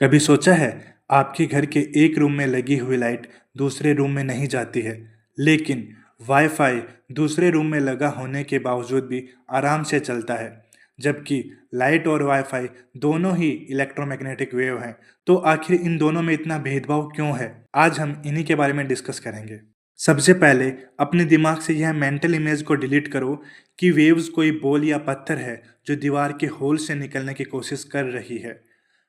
कभी सोचा है आपके घर के एक रूम में लगी हुई लाइट दूसरे रूम में नहीं जाती है, लेकिन वाईफाई दूसरे रूम में लगा होने के बावजूद भी आराम से चलता है। जबकि लाइट और वाईफाई दोनों ही इलेक्ट्रोमैग्नेटिक वेव हैं, तो आखिर इन दोनों में इतना भेदभाव क्यों है? आज हम इन्हीं के बारे में डिस्कस करेंगे। सबसे पहले अपने दिमाग से यह मेंटल इमेज को डिलीट करो कि वेव्स कोई बॉल या पत्थर है जो दीवार के होल से निकलने की कोशिश कर रही है।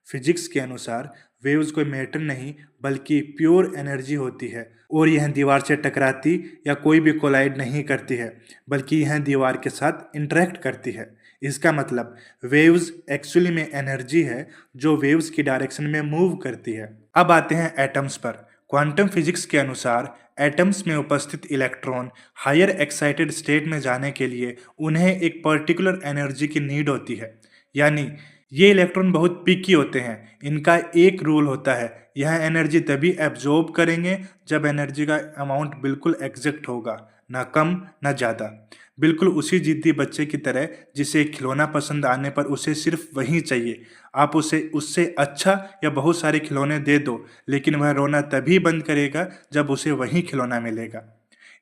फिजिक्स के अनुसार वेव्स कोई मैटर नहीं बल्कि प्योर एनर्जी होती है, और यह दीवार से टकराती या कोई भी कोलाइड नहीं करती है, बल्कि यह दीवार के साथ इंटरेक्ट करती है। इसका मतलब वेव्स एक्चुअली में एनर्जी है जो वेव्स की डायरेक्शन में मूव करती है। अब आते हैं एटम्स पर। क्वांटम फिजिक्स के अनुसार एटम्स में उपस्थित इलेक्ट्रॉन हायर एक्साइटेड स्टेट में जाने के लिए उन्हें एक पर्टिकुलर एनर्जी की नीड होती है। यानी ये इलेक्ट्रॉन बहुत पिकी होते हैं। इनका एक रूल होता है, यह एनर्जी तभी एब्जॉर्ब करेंगे जब एनर्जी का अमाउंट बिल्कुल एग्जैक्ट होगा, ना कम ना ज़्यादा। बिल्कुल उसी जिद्दी बच्चे की तरह जिसे एक खिलौना पसंद आने पर उसे सिर्फ वही चाहिए। आप उसे उससे अच्छा या बहुत सारे खिलौने दे दो, लेकिन वह रोना तभी बंद करेगा जब उसे वही खिलौना मिलेगा।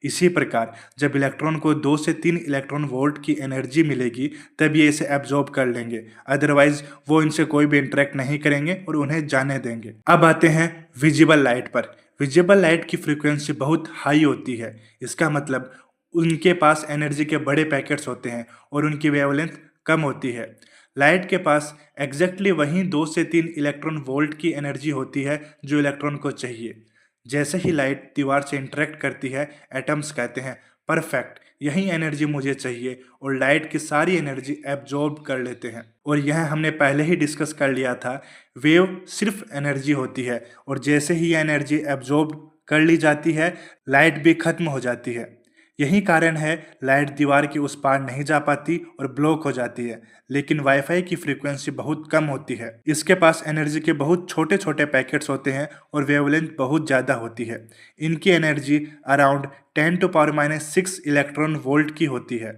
इसी प्रकार जब इलेक्ट्रॉन को 2 से 3 इलेक्ट्रॉन वोल्ट की एनर्जी मिलेगी, तब ये इसे एब्जॉर्ब कर लेंगे। अदरवाइज वो इनसे कोई भी इंटरेक्ट नहीं करेंगे और उन्हें जाने देंगे। अब आते हैं विजिबल लाइट पर। विजिबल लाइट की फ्रीक्वेंसी बहुत हाई होती है। इसका मतलब उनके पास एनर्जी के बड़े पैकेट्स होते हैं और उनकी वेवलेंथ कम होती है। लाइट के पास एग्जैक्टली वही 2 से 3 इलेक्ट्रॉन वोल्ट की एनर्जी होती है जो इलेक्ट्रॉन को चाहिए। जैसे ही लाइट दीवार से इंटरेक्ट करती है, एटम्स कहते हैं परफेक्ट, यही एनर्जी मुझे चाहिए, और लाइट की सारी एनर्जी एब्जॉर्ब कर लेते हैं। और यह हमने पहले ही डिस्कस कर लिया था, वेव सिर्फ एनर्जी होती है, और जैसे ही यह एनर्जी एब्जॉर्ब कर ली जाती है, लाइट भी खत्म हो जाती है। यही कारण है लाइट दीवार के उस पार नहीं जा पाती और ब्लॉक हो जाती है। लेकिन वाईफाई की फ्रीक्वेंसी बहुत कम होती है। इसके पास एनर्जी के बहुत छोटे छोटे पैकेट्स होते हैं और वेवलेंथ बहुत ज़्यादा होती है। इनकी एनर्जी अराउंड 10⁻⁻⁶ इलेक्ट्रॉन वोल्ट की होती है।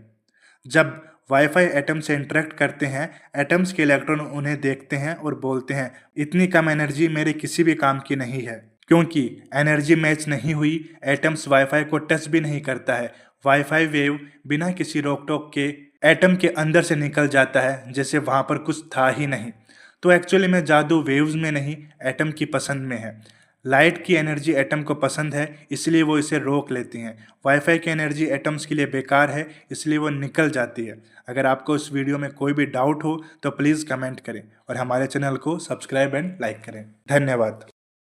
जब वाईफाई एटम से इंटरेक्ट करते हैं, एटम्स के इलेक्ट्रॉन उन्हें देखते हैं और बोलते हैं, इतनी कम एनर्जी मेरे किसी भी काम की नहीं है। क्योंकि एनर्जी मैच नहीं हुई, एटम्स वाईफाई को टच भी नहीं करता है। वाईफाई वेव बिना किसी रोक टोक के एटम के अंदर से निकल जाता है, जैसे वहाँ पर कुछ था ही नहीं। तो एक्चुअली में जादू वेव्स में नहीं, एटम की पसंद में है। लाइट की एनर्जी एटम को पसंद है, इसलिए वो इसे रोक लेती हैं। वाईफाई की एनर्जी एटम्स के लिए बेकार है, इसलिए वो निकल जाती है। अगर आपको इस वीडियो में कोई भी डाउट हो तो प्लीज़ कमेंट करें और हमारे चैनल को सब्सक्राइब एंड लाइक करें। धन्यवाद।